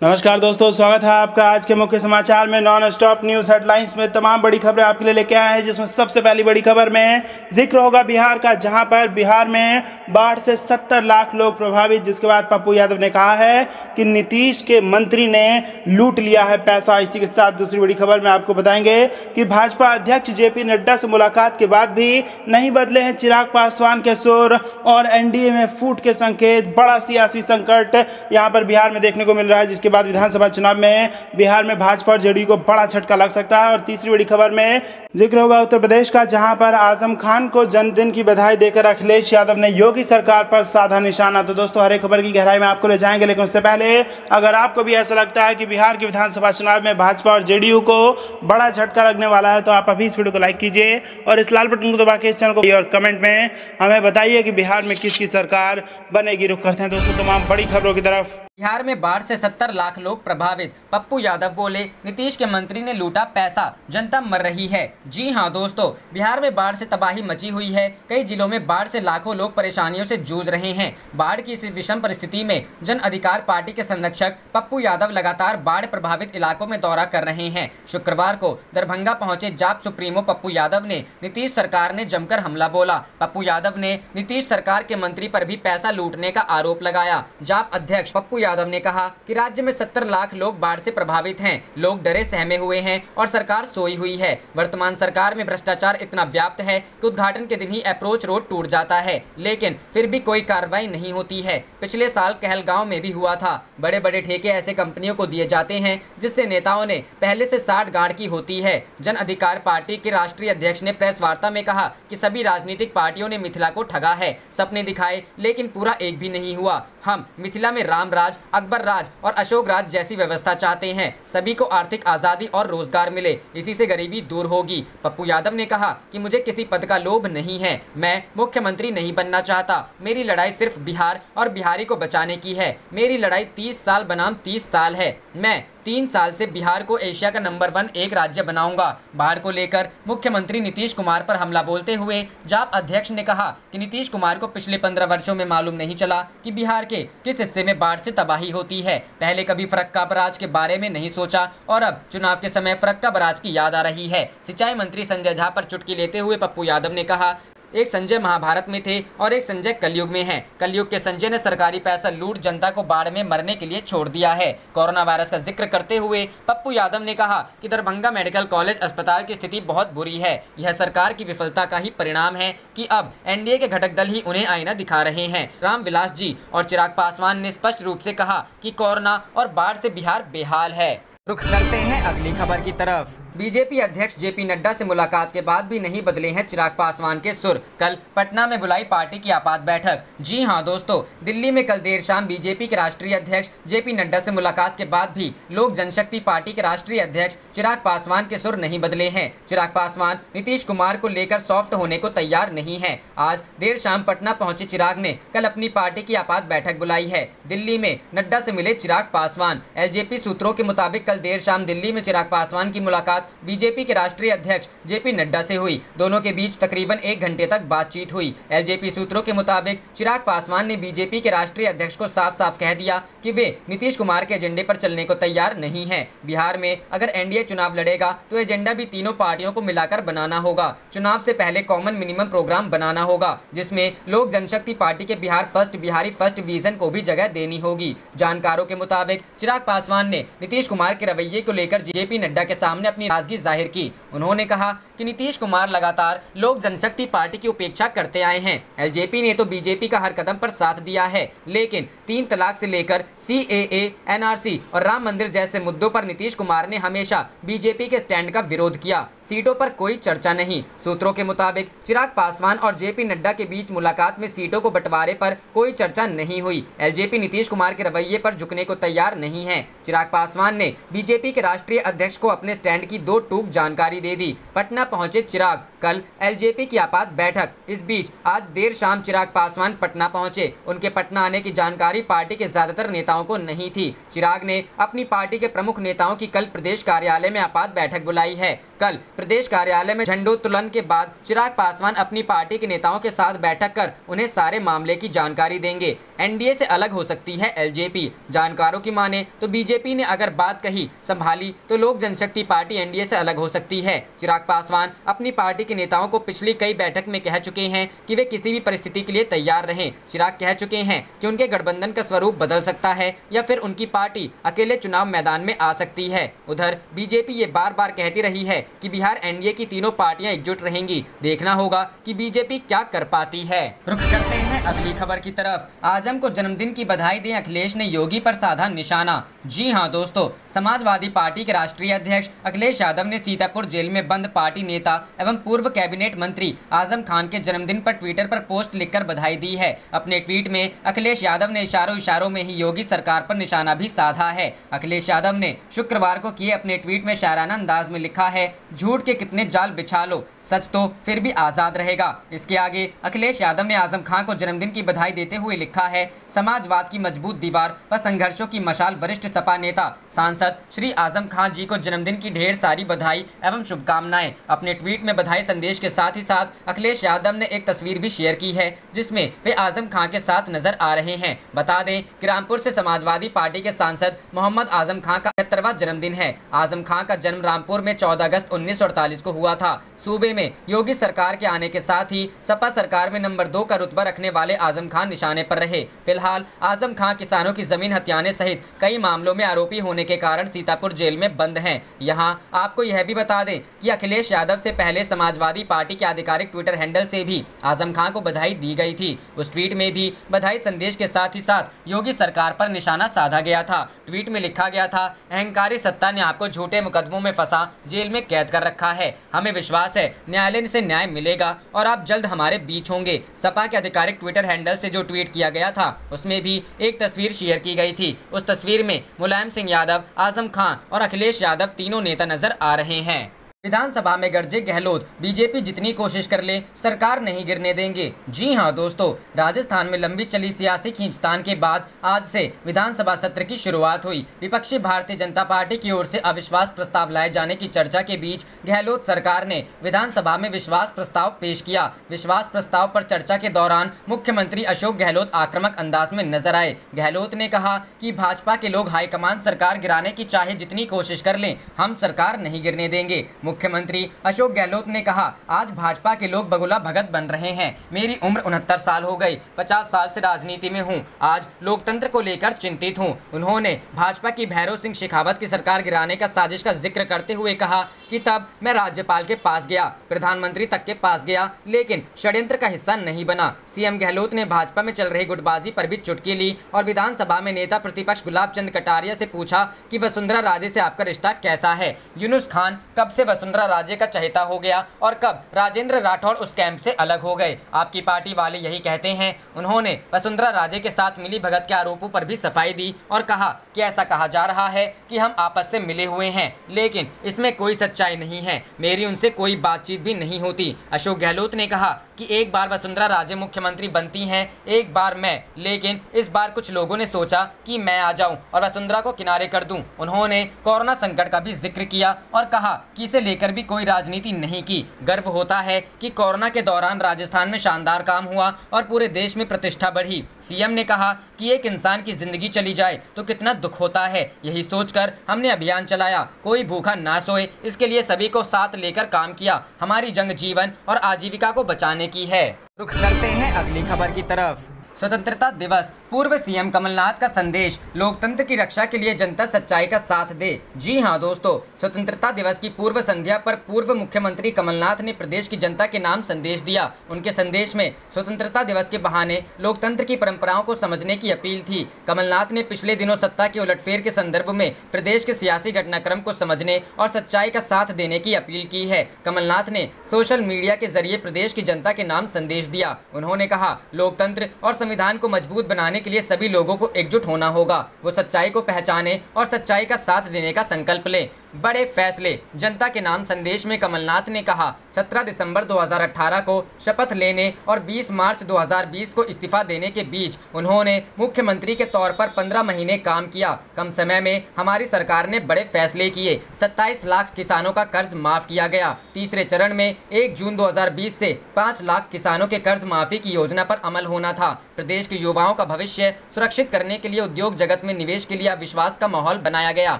नमस्कार दोस्तों, स्वागत है आपका आज के मुख्य समाचार में। नॉन स्टॉप न्यूज़ हेडलाइंस में तमाम बड़ी खबरें आपके लिए लेके आए हैं, जिसमें सबसे पहली बड़ी खबर में जिक्र होगा बिहार का, जहां पर बिहार में बाढ़ से 70 लाख लोग प्रभावित। जिसके बाद पप्पू यादव ने कहा है कि नीतीश के मंत्री ने लूट लिया है पैसा। इसी के साथ दूसरी बड़ी खबर में आपको बताएंगे कि भाजपा अध्यक्ष जेपी नड्डा से मुलाकात के बाद भी नहीं बदले हैं चिराग पासवान के सुर और एनडीए में फूट के संकेत। बड़ा सियासी संकट यहाँ पर बिहार में देखने को मिल रहा है, जिसके बाद विधानसभा चुनाव में बिहार में भाजपा और जेडीयू को बड़ा झटका लग सकता है। और तीसरी बड़ी खबर में जिक्र होगा उत्तर प्रदेश का, जहां पर आजम खान को जन्मदिन की बधाई देकर अखिलेश यादव ने योगी सरकार पर साधा निशाना। तो दोस्तों, हर एक खबर की गहराई में आपको ले जाएंगे, लेकिन उससे पहले अगर आपको भी ऐसा लगता है कि बिहार के विधानसभा चुनाव में भाजपा और जेडीयू को बड़ा झटका लगने वाला है, तो आप अभी इस वीडियो को लाइक कीजिए और इस लाल बटन को दबा के इस चैनल को, और कमेंट में हमें बताइए कि बिहार में किसकी सरकार बनेगी। रुक करते हैं दोस्तों तमाम बड़ी खबरों की तरफ। बिहार में बाढ़ से 70 लाख लोग प्रभावित। पप्पू यादव बोले, नीतीश के मंत्री ने लूटा पैसा, जनता मर रही है। जी हां दोस्तों, बिहार में बाढ़ से तबाही मची हुई है। कई जिलों में बाढ़ से लाखों लोग परेशानियों से जूझ रहे हैं। बाढ़ की इस विषम परिस्थिति में जन अधिकार पार्टी के संरक्षक पप्पू यादव लगातार बाढ़ प्रभावित इलाकों में दौरा कर रहे हैं। शुक्रवार को दरभंगा पहुंचे जाप सुप्रीमो पप्पू यादव ने नीतीश सरकार ने जमकर हमला बोला। पप्पू यादव ने नीतीश सरकार के मंत्री पर भी पैसा लूटने का आरोप लगाया। जाप अध्यक्ष पप्पू यादव ने कहा कि राज्य में 70 लाख लोग बाढ़ से प्रभावित हैं। लोग डरे सहमे हुए हैं और सरकार सोई हुई है। वर्तमान सरकार में भ्रष्टाचार इतना व्याप्त है कि उद्घाटन के दिन ही अप्रोच रोड टूट जाता है, लेकिन फिर भी कोई कार्रवाई नहीं होती है। पिछले साल कहलगांव में भी हुआ था। बड़े बड़े ठेके ऐसे कंपनियों को दिए जाते हैं जिससे नेताओं ने पहले से साठ गांठ की होती है। जन अधिकार पार्टी के राष्ट्रीय अध्यक्ष ने प्रेस वार्ता में कहा कि सभी राजनीतिक पार्टियों ने मिथिला को ठगा है, सपने दिखाए लेकिन पूरा एक भी नहीं हुआ। हम मिथिला में राम राज, अकबर राज और अशोक राज जैसी व्यवस्था चाहते हैं। सभी को आर्थिक आज़ादी और रोजगार मिले, इसी से गरीबी दूर होगी। पप्पू यादव ने कहा कि मुझे किसी पद का लोभ नहीं है, मैं मुख्यमंत्री नहीं बनना चाहता। मेरी लड़ाई सिर्फ बिहार और बिहारी को बचाने की है। मेरी लड़ाई 30 साल बनाम 30 साल है। मैं 3 साल से बिहार को एशिया का नंबर 1 राज्य बनाऊंगा। बाढ़ को लेकर मुख्यमंत्री नीतीश कुमार पर हमला बोलते हुए जाप अध्यक्ष ने कहा कि नीतीश कुमार को पिछले 15 वर्षों में मालूम नहीं चला कि बिहार के किस हिस्से में बाढ़ से तबाही होती है। पहले कभी फरक्का बराज के बारे में नहीं सोचा और अब चुनाव के समय फरक्का बराज की याद आ रही है। सिंचाई मंत्री संजय झा पर चुटकी लेते हुए पप्पू यादव ने कहा, एक संजय महाभारत में थे और एक संजय कलयुग में है। कलयुग के संजय ने सरकारी पैसा लूट जनता को बाढ़ में मरने के लिए छोड़ दिया है। कोरोना वायरस का जिक्र करते हुए पप्पू यादव ने कहा कि दरभंगा मेडिकल कॉलेज अस्पताल की स्थिति बहुत बुरी है। यह सरकार की विफलता का ही परिणाम है कि अब एनडीए के घटक दल ही उन्हें आईना दिखा रहे हैं। रामविलास जी और चिराग पासवान ने स्पष्ट रूप से कहा कि कोरोना और बाढ़ से बिहार बेहाल है। रुख करते हैं अगली खबर की तरफ। बीजेपी अध्यक्ष जेपी नड्डा से मुलाकात के बाद भी नहीं बदले हैं चिराग पासवान के सुर। कल पटना में बुलाई पार्टी की आपात बैठक। जी हां दोस्तों, दिल्ली में कल देर शाम बीजेपी के राष्ट्रीय अध्यक्ष जेपी नड्डा से मुलाकात के बाद भी लोक जनशक्ति पार्टी के राष्ट्रीय अध्यक्ष चिराग पासवान के सुर नहीं बदले हैं। चिराग पासवान नीतीश कुमार को लेकर सॉफ्ट होने को तैयार नहीं है। आज देर शाम पटना पहुंचे चिराग ने कल अपनी पार्टी की आपात बैठक बुलाई है। दिल्ली में नड्डा से मिले चिराग पासवान। एलजेपी सूत्रों के मुताबिक देर शाम दिल्ली में चिराग पासवान की मुलाकात बीजेपी के राष्ट्रीय अध्यक्ष जेपी नड्डा से हुई। दोनों के बीच तकरीबन 1 घंटे तक बातचीत हुई। एलजेपी सूत्रों के मुताबिक चिराग पासवान ने बीजेपी के राष्ट्रीय अध्यक्ष को साफ साफ कह दिया कि वे नीतीश कुमार के एजेंडे पर चलने को तैयार नहीं है। बिहार में अगर एनडीए चुनाव लड़ेगा तो एजेंडा भी तीनों पार्टियों को मिलाकर बनाना होगा। चुनाव से पहले कॉमन मिनिमम प्रोग्राम बनाना होगा, जिसमें लोक जनशक्ति पार्टी के Bihar first, Bihari first vision को भी जगह देनी होगी। जानकारों के मुताबिक चिराग पासवान ने नीतीश कुमार के रवैये को लेकर जेपी नड्डा के सामने अपनी नाराजगी जाहिर की। उन्होंने कहा कि नीतीश कुमार लगातार लोक जनशक्ति पार्टी की उपेक्षा करते आए हैं। एलजेपी ने तो बीजेपी का हर कदम पर साथ दिया है, लेकिन 3 तलाक से लेकर सीएए, एनआरसी और राम मंदिर जैसे मुद्दों पर नीतीश कुमार ने हमेशा बीजेपी के स्टैंड का विरोध किया। सीटों पर कोई चर्चा नहीं। सूत्रों के मुताबिक चिराग पासवान और जेपी नड्डा के बीच मुलाकात में सीटों को बंटवारे पर कोई चर्चा नहीं हुई। एलजेपी नीतीश कुमार के रवैये पर झुकने को तैयार नहीं है। चिराग पासवान ने बीजेपी के राष्ट्रीय अध्यक्ष को अपने स्टैंड की 2 टूक जानकारी दे दी। पटना पहुंचे चिराग, कल एलजेपी की आपात बैठक। इस बीच आज देर शाम चिराग पासवान पटना पहुंचे। उनके पटना आने की जानकारी पार्टी के ज्यादातर नेताओं को नहीं थी। चिराग ने अपनी पार्टी के प्रमुख नेताओं की कल प्रदेश कार्यालय में आपात बैठक बुलाई है। कल प्रदेश कार्यालय में झंडोत्तोलन के बाद चिराग पासवान अपनी पार्टी के नेताओं के साथ बैठक कर उन्हें सारे मामले की जानकारी देंगे। एनडीए से अलग हो सकती है एलजेपी। जानकारों की माने तो बीजेपी ने अगर बात कही संभाली तो लोक जनशक्ति पार्टी एनडीए से अलग हो सकती है। चिराग पासवान अपनी पार्टी के नेताओं को पिछली कई बैठक में कह चुके हैं कि वे किसी भी परिस्थिति के लिए तैयार रहें। चिराग कह चुके हैं कि उनके गठबंधन का स्वरूप बदल सकता है या फिर उनकी पार्टी अकेले चुनाव मैदान में आ सकती है। उधर बीजेपी ये बार बार कहती रही है कि बिहार एनडीए की तीनों पार्टियां एकजुट रहेंगी। देखना होगा कि बीजेपी क्या कर पाती है। रुख करते हैं अगली खबर की तरफ। आजम को जन्मदिन की बधाई दें अखिलेश ने योगी पर साधा निशाना। जी हां दोस्तों, समाजवादी पार्टी के राष्ट्रीय अध्यक्ष अखिलेश यादव ने सीतापुर जेल में बंद पार्टी नेता एवं पूर्व कैबिनेट मंत्री आजम खान के जन्मदिन पर ट्विटर पर पोस्ट लिखकर बधाई दी है। अपने ट्वीट में अखिलेश यादव ने इशारों में ही योगी सरकार पर निशाना भी साधा है। अखिलेश यादव ने शुक्रवार को किए अपने ट्वीट में शायराना अंदाज में लिखा है, झूठ के कितने जाल बिछा लो, सच तो फिर भी आजाद रहेगा। इसके आगे अखिलेश यादव ने आजम खान को जन्मदिन की बधाई देते हुए लिखा है, समाजवाद की मजबूत दीवार व संघर्षों की मशाल वरिष्ठ सपा नेता सांसद श्री आजम खान जी को जन्मदिन की ढेर सारी बधाई एवं शुभकामनाएं। अपने ट्वीट में बधाई संदेश के साथ ही साथ अखिलेश यादव ने एक तस्वीर भी शेयर की है जिसमें वे आजम खान के साथ नजर आ रहे हैं। बता दें कि रामपुर से समाजवादी पार्टी के सांसद मोहम्मद आजम खान का 75वां जन्मदिन है। आजम खान का जन्म रामपुर में 14 अगस्त 1948 को हुआ था। सूबे में योगी सरकार के आने के साथ ही सपा सरकार में नंबर 2 का रुतबा रखने वाले आजम खान निशाने पर रहे। फिलहाल आजम खान किसानों की जमीन हथियाने सहित कई मामलों में आरोपी होने के कारण सीतापुर जेल में बंद हैं। यहां आपको यह भी बता दें कि अखिलेश यादव से पहले समाजवादी पार्टी के आधिकारिक ट्विटर हैंडल से भी आजम खान को बधाई दी गई थी। उस ट्वीट में भी बधाई संदेश के साथ ही साथ योगी सरकार पर निशाना साधा गया था। ट्वीट में लिखा गया था, अहंकारी सत्ता ने आपको झूठे मुकदमों में फंसा जेल में कैद कर रखा है। हमें विश्वास है न्यायालय से न्याय मिलेगा और आप जल्द हमारे बीच होंगे। सपा के आधिकारिक ट्विटर हैंडल से जो ट्वीट किया गया था उसमें भी एक तस्वीर शेयर की गई थी। उस तस्वीर में मुलायम सिंह यादव, आजम खान और अखिलेश यादव तीनों नेता नजर आ रहे हैं। विधानसभा में गरजे गहलोत, बीजेपी जितनी कोशिश कर ले सरकार नहीं गिरने देंगे। जी हां दोस्तों, राजस्थान में लंबी चली सियासी खींचतान के बाद आज से विधानसभा सत्र की शुरुआत हुई। विपक्षी भारतीय जनता पार्टी की ओर से अविश्वास प्रस्ताव लाए जाने की चर्चा के बीच गहलोत सरकार ने विधानसभा में विश्वास प्रस्ताव पेश किया। विश्वास प्रस्ताव पर चर्चा के दौरान मुख्यमंत्री अशोक गहलोत आक्रामक अंदाज में नजर आए। गहलोत ने कहा कि भाजपा के लोग हाईकमान सरकार गिराने की चाहे जितनी कोशिश कर लें, हम सरकार नहीं गिरने देंगे। मुख्यमंत्री अशोक गहलोत ने कहा, आज भाजपा के लोग बगुला भगत बन रहे हैं। मेरी उम्र 69 साल हो गई, 50 साल से राजनीति में हूं। आज लोकतंत्र को लेकर चिंतित हूं। उन्होंने भाजपा की भैरव सिंह शेखावत की सरकार गिराने का साजिश का जिक्र करते हुए कहा कि तब मैं राज्यपाल के पास गया, प्रधानमंत्री तक के पास गया, लेकिन षड्यंत्र का हिस्सा नहीं बना। सीएम गहलोत ने भाजपा में चल रही गुटबाजी पर भी चुटकी ली और विधानसभा में नेता प्रतिपक्ष गुलाब चंद कटारिया से पूछा कि वसुंधरा राजे से आपका रिश्ता कैसा है। यूनुस खान कब से वसुंधरा राजे का चहेता हो गया और कब राजेंद्र राठौड़ उस कैंप से अलग हो गए। आपकी पार्टी वाले यही कहते हैं। उन्होंने वसुंधरा राजे के साथ मिली भगत के आरोपों पर भी सफाई दी और कहा कि ऐसा कहा जा रहा है कि हम आपस से मिले हुए हैं, लेकिन इसमें कोई सच्चाई नहीं है। मेरी उनसे कोई बातचीत भी नहीं होती। अशोक गहलोत ने कहा कि एक बार वसुंधरा राजे मुख्यमंत्री बनती हैं, एक बार मैं, लेकिन इस बार कुछ लोगों ने सोचा कि मैं आ जाऊं और वसुंधरा को किनारे कर दूं। उन्होंने कोरोना संकट का भी जिक्र किया और कहा कि इसे लेकर भी कोई राजनीति नहीं की। गर्व होता है कि कोरोना के दौरान राजस्थान में शानदार काम हुआ और पूरे देश में प्रतिष्ठा बढ़ी। सीएम ने कहा कि एक इंसान की जिंदगी चली जाए तो कितना दुख होता है। यही सोचकर हमने अभियान चलाया, कोई भूखा ना सोए, इसके लिए सभी को साथ लेकर काम किया। हमारी जंग जीवन और आजीविका को बचाने की है। रुख करते हैं अगली खबर की तरफ। स्वतंत्रता दिवस, पूर्व सीएम कमलनाथ का संदेश, लोकतंत्र की रक्षा के लिए जनता सच्चाई का साथ दे। जी हां दोस्तों, स्वतंत्रता दिवस की पूर्व संध्या पर पूर्व मुख्यमंत्री कमलनाथ ने प्रदेश की जनता के नाम संदेश दिया। उनके संदेश में स्वतंत्रता दिवस के बहाने लोकतंत्र की परंपराओं को समझने की अपील थी। कमलनाथ ने पिछले दिनों सत्ता के उलटफेर के संदर्भ में प्रदेश के सियासी घटनाक्रम को समझने और सच्चाई का साथ देने की अपील की है। कमलनाथ ने सोशल मीडिया के जरिए प्रदेश की जनता के नाम संदेश दिया। उन्होंने कहा, लोकतंत्र और संविधान को मजबूत बनाने के लिए सभी लोगों को एकजुट होना होगा। वो सच्चाई को पहचाने और सच्चाई का साथ देने का संकल्प लें। बड़े फैसले। जनता के नाम संदेश में कमलनाथ ने कहा 17 दिसंबर 2018 को शपथ लेने और 20 मार्च 2020 को इस्तीफा देने के बीच उन्होंने मुख्यमंत्री के तौर पर 15 महीने काम किया। कम समय में हमारी सरकार ने बड़े फैसले किए। 27 लाख किसानों का कर्ज माफ किया गया। तीसरे चरण में 1 जून 2020 से 5 लाख किसानों के कर्ज माफी की योजना पर अमल होना था। प्रदेश के युवाओं का भविष्य सुरक्षित करने के लिए उद्योग जगत में निवेश के लिए अविश्वास का माहौल बनाया गया।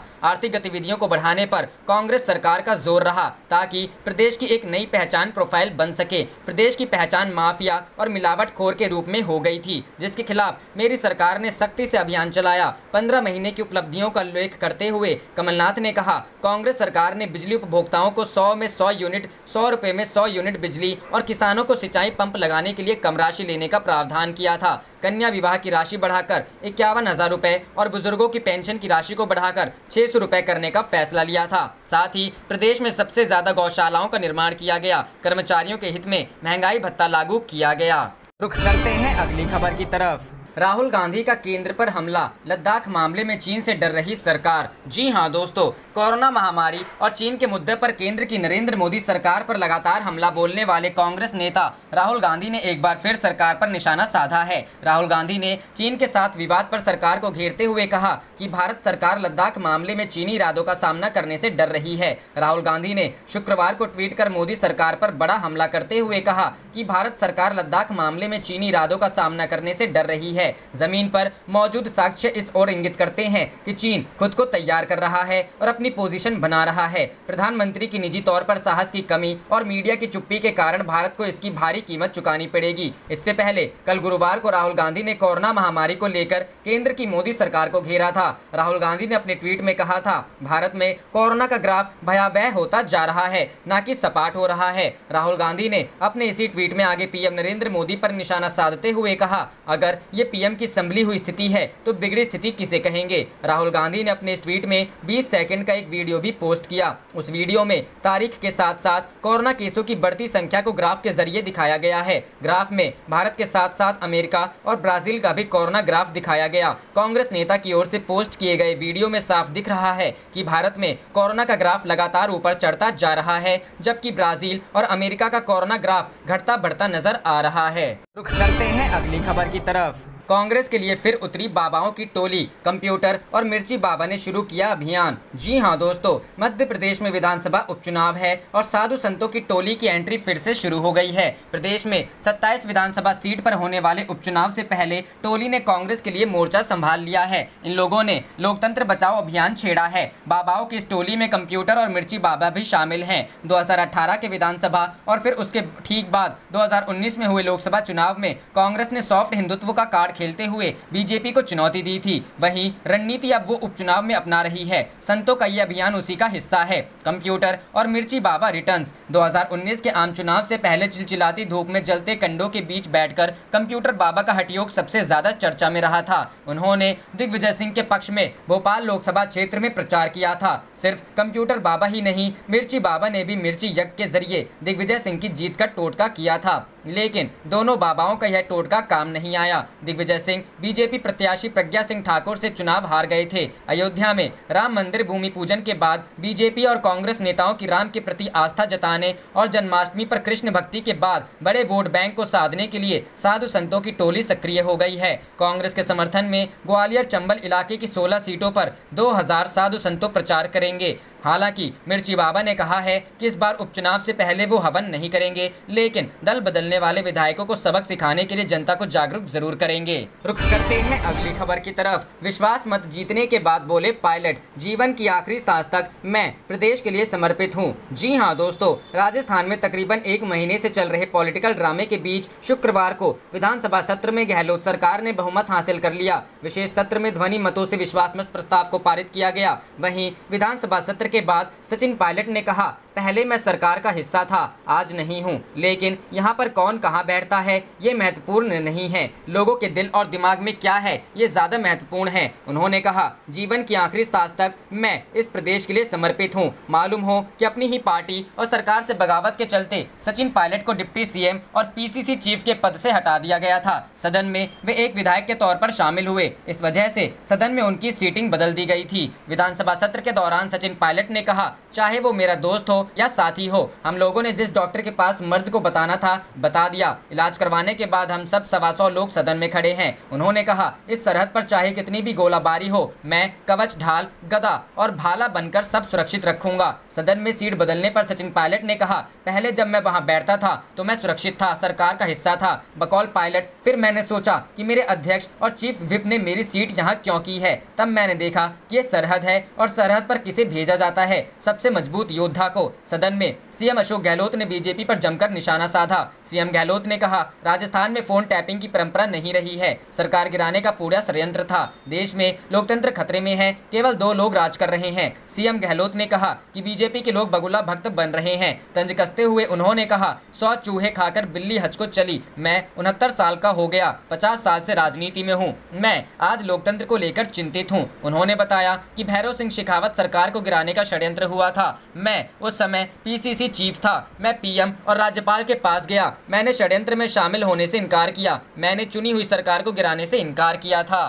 आर्थिक गतिविधियों को बढ़ाने पर कांग्रेस सरकार का जोर रहा ताकि प्रदेश की एक नई पहचान प्रोफाइल बन सके। प्रदेश की पहचान माफिया और मिलावटखोर के रूप में हो गई थी, जिसके खिलाफ मेरी सरकार ने सख्ती से अभियान चलाया। 15 महीने की उपलब्धियों का उल्लेख करते हुए कमलनाथ ने कहा, कांग्रेस सरकार ने बिजली उपभोक्ताओं को 100 में 100 यूनिट, 100 रुपए में 100 यूनिट बिजली और किसानों को सिंचाई पंप लगाने के लिए कम राशि लेने का प्रावधान किया था। कन्या विवाह की राशि बढ़ाकर 51,000 रुपए और बुजुर्गों की पेंशन की राशि को बढ़ाकर 600 रुपए करने का फैसला लिया था। साथ ही प्रदेश में सबसे ज्यादा गौशालाओं का निर्माण किया गया। कर्मचारियों के हित में महंगाई भत्ता लागू किया गया। रुख करते हैं अगली खबर की तरफ। राहुल गांधी का केंद्र पर हमला, लद्दाख मामले में चीन से डर रही सरकार। जी हां दोस्तों, कोरोना महामारी और चीन के मुद्दे पर केंद्र की नरेंद्र मोदी सरकार पर लगातार हमला बोलने वाले कांग्रेस नेता राहुल गांधी ने एक बार फिर सरकार पर निशाना साधा है। राहुल गांधी ने चीन के साथ विवाद पर सरकार को घेरते हुए कहा कि भारत सरकार लद्दाख मामले में चीनी इरादों का सामना करने से डर रही है। राहुल गांधी ने शुक्रवार को ट्वीट कर मोदी सरकार पर बड़ा हमला करते हुए कहा कि भारत सरकार लद्दाख मामले में चीनी इरादों का सामना करने से डर रही है। जमीन पर मौजूद साक्ष्य इस ओर इंगित करते हैं कि चीन खुद को तैयार कर रहा है और अपनी पोजीशन बना रहा है। प्रधानमंत्री की निजी तौर पर साहस की कमी और मीडिया की चुप्पी के कारण भारत को इसकी भारी कीमत चुकानी पड़ेगी। इससे पहले कल गुरुवार को राहुल गांधी ने कोरोना महामारी को लेकर केंद्र की मोदी सरकार को घेरा था। राहुल गांधी ने अपने ट्वीट में कहा था, भारत में कोरोना का ग्राफ भयावह होता जा रहा है, न कि सपाट हो रहा है। राहुल गांधी ने अपने इसी ट्वीट में आगे पीएम नरेंद्र मोदी पर निशाना साधते हुए कहा, अगर ये पीएम की संभली हुई स्थिति है तो बिगड़ी स्थिति किसे कहेंगे। राहुल गांधी ने अपने इस ट्वीट में 20 सेकंड का एक वीडियो भी पोस्ट किया। उस वीडियो में तारीख के साथ साथ कोरोना केसों की बढ़ती संख्या को ग्राफ के जरिए दिखाया गया है। ग्राफ में भारत के साथ साथ अमेरिका और ब्राजील का भी कोरोना ग्राफ दिखाया गया। कांग्रेस नेता की ओर से पोस्ट किए गए वीडियो में साफ दिख रहा है कि भारत में कोरोना का ग्राफ लगातार ऊपर चढ़ता जा रहा है, जबकि ब्राजील और अमेरिका का कोरोना ग्राफ घटता बढ़ता नजर आ रहा है। रुख करते हैं अगली खबर की तरफ। कांग्रेस के लिए फिर उतरी बाबाओं की टोली, कंप्यूटर और मिर्ची बाबा ने शुरू किया अभियान। जी हां दोस्तों, मध्य प्रदेश में विधानसभा उपचुनाव है और साधु संतों की टोली की एंट्री फिर से शुरू हो गई है। प्रदेश में 27 विधानसभा सीट पर होने वाले उपचुनाव से पहले टोली ने कांग्रेस के लिए मोर्चा संभाल लिया है। इन लोगों ने लोकतंत्र बचाओ अभियान छेड़ा है। बाबाओं की इस टोली में कंप्यूटर और मिर्ची बाबा भी शामिल हैं। 2018 के विधानसभा और फिर उसके ठीक बाद 2019 में हुए लोकसभा चुनाव में कांग्रेस ने सॉफ्ट हिंदुत्व का कार्ड खेलते हुए बीजेपी को चुनौती दी थी। वहीं रणनीति अब वो उपचुनाव में अपना रही है। संतों का ये अभियान उसी का हिस्सा है। कंप्यूटर और मिर्ची बाबा रिटर्न्स। 2019 के आम चुनाव से पहले चिलचिलाती धूप में जलते कंडों के बीच बैठकर कंप्यूटर बाबा का हठयोग सबसे ज्यादा चर्चा में रहा था। उन्होंने दिग्विजय सिंह के पक्ष में भोपाल लोकसभा क्षेत्र में प्रचार किया था। सिर्फ कंप्यूटर बाबा ही नहीं, मिर्ची बाबा ने भी मिर्ची यज्ञ के जरिए दिग्विजय सिंह की जीत का टोटका किया था, लेकिन दोनों बाबाओं का यह टोटका काम नहीं आया। दिग्विजय सिंह बीजेपी प्रत्याशी प्रज्ञा सिंह ठाकुर से चुनाव हार गए थे। अयोध्या में राम मंदिर भूमि पूजन के बाद बीजेपी और कांग्रेस नेताओं की राम के प्रति आस्था जताने और जन्माष्टमी पर कृष्ण भक्ति के बाद बड़े वोट बैंक को साधने के लिए साधु संतों की टोली सक्रिय हो गई है। कांग्रेस के समर्थन में ग्वालियर चंबल इलाके की 16 सीटों पर 2000 साधु संतों प्रचार करेंगे। हालांकि मिर्ची बाबा ने कहा है कि इस बार उपचुनाव से पहले वो हवन नहीं करेंगे, लेकिन दल बदलने वाले विधायकों को सबक सिखाने के लिए जनता को जागरूक जरूर करेंगे। रुख करते हैं अगली खबर की तरफ। विश्वास मत जीतने के बाद बोले पायलट, जीवन की आखिरी सांस तक मैं प्रदेश के लिए समर्पित हूं। जी हां दोस्तों, राजस्थान में तकरीबन 1 महीने से चल रहे पॉलिटिकल ड्रामे के बीच शुक्रवार को विधानसभा सत्र में गहलोत सरकार ने बहुमत हासिल कर लिया। विशेष सत्र में ध्वनि मतों से विश्वास मत प्रस्ताव को पारित किया गया। वहीं विधानसभा सत्र के बाद सचिन पायलट ने कहा पहले मैं सरकार का हिस्सा था, आज नहीं हूँ, लेकिन यहाँ पर कौन कहाँ बैठता है ये महत्वपूर्ण नहीं है, लोगों के दिल और दिमाग में क्या है ये ज़्यादा महत्वपूर्ण है। उन्होंने कहा, जीवन की आखिरी सांस तक मैं इस प्रदेश के लिए समर्पित हूँ। मालूम हो कि अपनी ही पार्टी और सरकार से बगावत के चलते सचिन पायलट को डिप्टी सीएम और पीसीसी चीफ के पद से हटा दिया गया था। सदन में वे एक विधायक के तौर पर शामिल हुए, इस वजह से सदन में उनकी सीटिंग बदल दी गई थी। विधानसभा सत्र के दौरान सचिन पायलट ने कहा, चाहे वो मेरा दोस्त हो या साथी हो, हम लोगों ने जिस डॉक्टर के पास मर्ज को बताना था बता दिया। इलाज करवाने के बाद हम सब 125 लोग सदन में खड़े हैं। उन्होंने कहा, इस सरहद पर चाहे कितनी भी गोलाबारी हो, मैं कवच, ढाल, गदा और भाला बनकर सब सुरक्षित रखूंगा। सदन में सीट बदलने पर सचिन पायलट ने कहा, पहले जब मैं वहां बैठता था तो मैं सुरक्षित था, सरकार का हिस्सा था। बकौल पायलट, फिर मैंने सोचा कि मेरे अध्यक्ष और चीफ विप ने मेरी सीट यहाँ क्यों की है। तब मैंने देखा कि ये सरहद है और सरहद पर किसे भेजा जाता है, सबसे मजबूत योद्धा को। सदन में सीएम अशोक गहलोत ने बीजेपी पर जमकर निशाना साधा। सीएम गहलोत ने कहा, राजस्थान में फोन टैपिंग की परंपरा नहीं रही है, सरकार गिराने का पूरा षड्यंत्र था। देश में लोकतंत्र खतरे में है, केवल 2 लोग राज कर रहे हैं। सीएम गहलोत ने कहा कि बीजेपी के लोग बगुला भक्त बन रहे हैं। तंज कसते हुए उन्होंने कहा, 100 चूहे खाकर बिल्ली हज को चली। मैं 69 साल का हो गया, 50 साल से राजनीति में हूँ, मैं आज लोकतंत्र को लेकर चिंतित हूँ। उन्होंने बताया कि भैरव सिंह शेखावत सरकार को गिराने का षड्यंत्र हुआ था। मैं उस समय पीसीसी चीफ था। मैं पीएम और राज्यपाल के पास गया, मैंने षड्यंत्र में शामिल होने से इनकार किया, मैंने चुनी हुई सरकार को गिराने से इनकार किया था।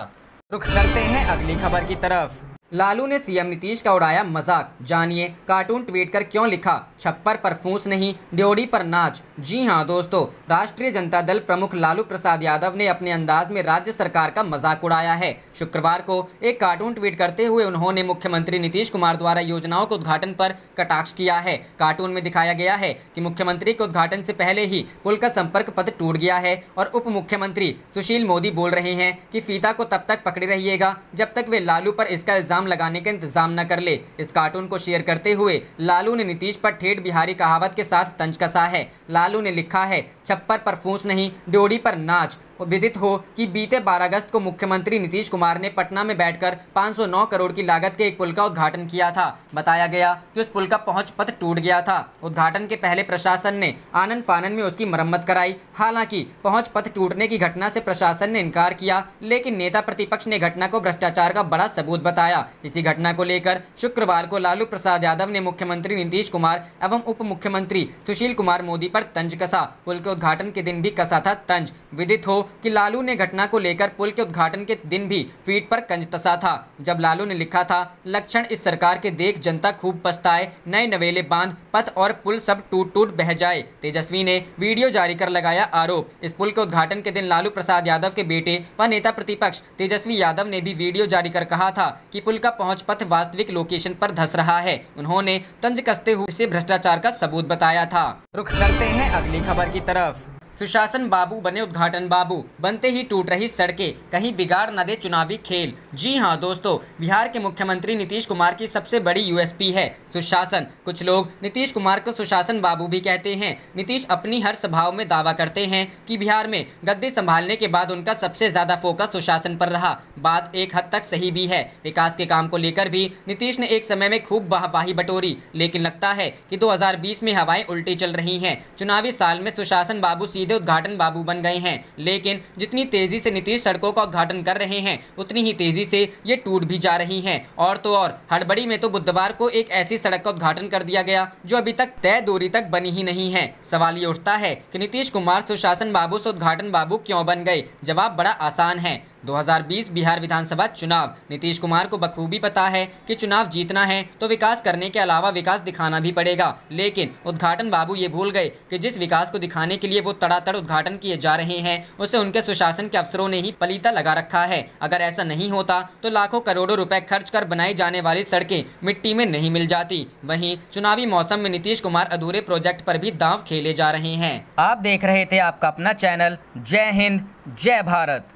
रुख करते हैं अगली खबर की तरफ। लालू ने सीएम नीतीश का उड़ाया मजाक, जानिए कार्टून ट्वीट कर क्यों लिखा, छप्पर पर फूंस नहीं, ड्योढ़ी पर नाच। जी हां दोस्तों, राष्ट्रीय जनता दल प्रमुख लालू प्रसाद यादव ने अपने अंदाज में राज्य सरकार का मजाक उड़ाया है। शुक्रवार को एक कार्टून ट्वीट करते हुए उन्होंने मुख्यमंत्री नीतीश कुमार द्वारा योजनाओं के उद्घाटन पर कटाक्ष किया है। कार्टून में दिखाया गया है कि मुख्यमंत्री के उद्घाटन से पहले ही पुल का संपर्क पथ टूट गया है और उप मुख्यमंत्री सुशील मोदी बोल रहे हैं कि फीता को तब तक पकड़े रहिएगा जब तक वे लालू पर इसका इल्जाम लगाने का इंतजाम न कर ले। इस कार्टून को शेयर करते हुए लालू ने नीतीश पर ठेठ बिहारी कहावत के साथ तंज कसा है। लालू ने लिखा है, छप्पर पर फूंस नहीं, ड्योढ़ी पर नाच। विदित हो कि बीते 12 अगस्त को मुख्यमंत्री नीतीश कुमार ने पटना में बैठकर 509 करोड़ की लागत के एक पुल का उद्घाटन किया था। बताया गया कि उस पुल का पहुंच पथ टूट गया था। उद्घाटन के पहले प्रशासन ने आनन फानन में उसकी मरम्मत कराई। हालांकि पहुंच पथ टूटने की घटना से प्रशासन ने इनकार किया, लेकिन नेता प्रतिपक्ष ने घटना को भ्रष्टाचार का बड़ा सबूत बताया। इसी घटना को लेकर शुक्रवार को लालू प्रसाद यादव ने मुख्यमंत्री नीतीश कुमार एवं उप मुख्यमंत्री सुशील कुमार मोदी पर तंज कसा। पुल के उद्घाटन के दिन भी कसा था तंज। विदित हो कि लालू ने घटना को लेकर पुल के उद्घाटन के दिन भी ट्वीट पर कंज तसा था, जब लालू ने लिखा था, लक्षण इस सरकार के देख जनता खूब पछताए, नए नवेले बांध, पथ और पुल सब टूट टूट बह जाए। तेजस्वी ने वीडियो जारी कर लगाया आरोप। इस पुल के उद्घाटन के दिन लालू प्रसाद यादव के बेटे व नेता प्रतिपक्ष तेजस्वी यादव ने भी वीडियो जारी कर कहा था कि पुल का पहुंच पथ वास्तविक लोकेशन पर धंस रहा है। उन्होंने तंज कसते हुए इसे भ्रष्टाचार का सबूत बताया था। रुख करते हैं अगली खबर की तरफ। सुशासन बाबू बने उद्घाटन बाबू, बनते ही टूट रही सड़कें, कहीं बिगाड़ न दे चुनावी खेल। जी हां दोस्तों, बिहार के मुख्यमंत्री नीतीश कुमार की सबसे बड़ी यूएसपी है सुशासन। कुछ लोग नीतीश कुमार को सुशासन बाबू भी कहते हैं। नीतीश अपनी हर सभाओं में दावा करते हैं कि बिहार में गद्दी संभालने के बाद उनका सबसे ज्यादा फोकस सुशासन पर रहा। बात एक हद तक सही भी है। विकास के काम को लेकर भी नीतीश ने एक समय में खूब वाहवाही बटोरी, लेकिन लगता है कि 2020 में हवाएं उल्टी चल रही हैं। चुनावी साल में सुशासन बाबू उद्घाटन बाबू बन गए हैं, लेकिन जितनी तेजी से नीतीश सड़कों का उद्घाटन कर रहे हैं उतनी ही तेजी से ये टूट भी जा रही हैं। और तो और हड़बड़ी में तो बुधवार को एक ऐसी सड़क का उद्घाटन कर दिया गया जो अभी तक तय दूरी तक बनी ही नहीं है। सवाल ये उठता है कि नीतीश कुमार सुशासन बाबू से उद्घाटन बाबू क्यों बन गए? जवाब बड़ा आसान है। 2020 बिहार विधानसभा चुनाव। नीतीश कुमार को बखूबी पता है कि चुनाव जीतना है तो विकास करने के अलावा विकास दिखाना भी पड़ेगा, लेकिन उद्घाटन बाबू ये भूल गए कि जिस विकास को दिखाने के लिए वो तड़ातड़ उद्घाटन किए जा रहे हैं उसे उनके सुशासन के अफसरों ने ही पलीता लगा रखा है। अगर ऐसा नहीं होता तो लाखों करोड़ों रुपए खर्च कर बनाई जाने वाली सड़कें मिट्टी में नहीं मिल जाती। वहीं चुनावी मौसम में नीतीश कुमार अधूरे प्रोजेक्ट पर भी दांव खेले जा रहे हैं। आप देख रहे थे आपका अपना चैनल जय हिंद जय भारत।